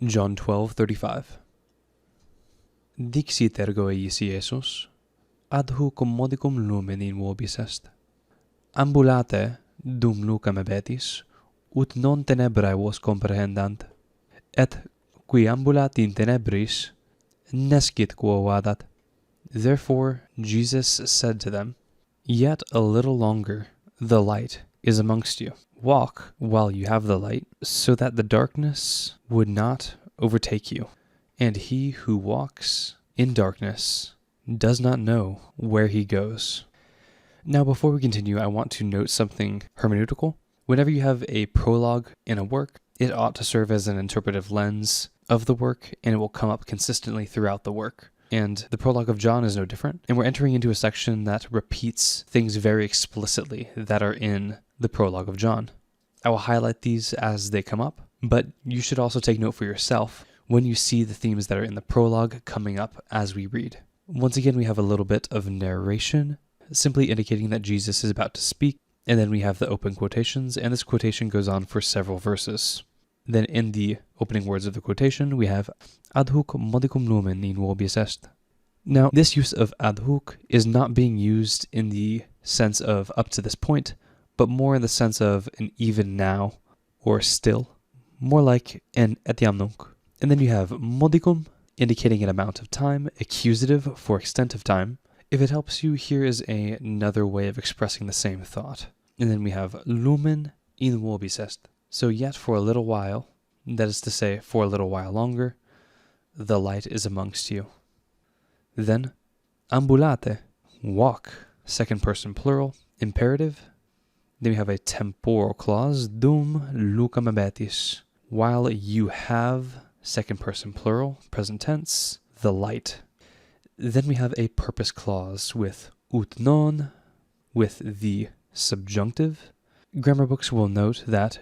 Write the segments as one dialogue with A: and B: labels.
A: John 12:35. Dixit ergo eis Iesus, ad hoc modicum lumen in vobis est. Ambulate dum lucam abetis, ut non tenebrae vos comprehendant, et qui ambulat in tenebris, nescit quo vadat. Therefore Jesus said to them, Yet a little longer, the light is amongst you. Walk while you have the light, so that the darkness would not overtake you. And he who walks in darkness does not know where he goes. Now, before we continue, I want to note something hermeneutical. Whenever you have a prologue in a work, it ought to serve as an interpretive lens of the work, and it will come up consistently throughout the work. And the prologue of John is no different. And we're entering into a section that repeats things very explicitly that are in the prologue of John. I will highlight these as they come up, but you should also take note for yourself when you see the themes that are in the prologue coming up as we read. Once again, we have a little bit of narration, simply indicating that Jesus is about to speak, and then we have the open quotations, and this quotation goes on for several verses. Then in the opening words of the quotation, we have ad hoc modicum lumen in vobis est. Now, this use of ad hoc is not being used in the sense of up to this point, but more in the sense of an even now, or still, more like an etiam nunc. And then you have modicum, indicating an amount of time, accusative for extent of time. If it helps you, here is another way of expressing the same thought. And then we have lumen in vobis est. So yet for a little while, that is to say, for a little while longer, the light is amongst you. Then, ambulate, walk, second person plural, imperative. Then we have a temporal clause, dum lucam abetis, while you have, second person plural, present tense, the light. Then we have a purpose clause with ut non, with the subjunctive. Grammar books will note that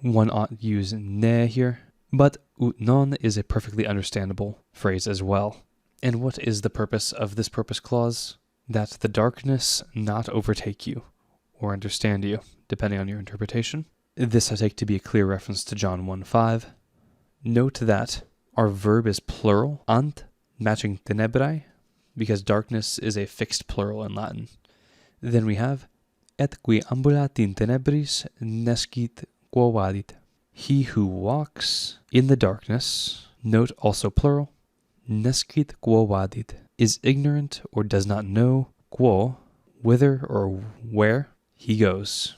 A: one ought use ne here, but ut non is a perfectly understandable phrase as well. And what is the purpose of this purpose clause? That the darkness not overtake you, or understand you, depending on your interpretation. This I take to be a clear reference to John 1:5. Note that our verb is plural, ant, matching tenebrae, because darkness is a fixed plural in Latin. Then we have et qui ambulat in tenebris nescit quo vadit. He who walks in the darkness, note also plural, nescit quo vadit, is ignorant or does not know quo, whither or where he goes.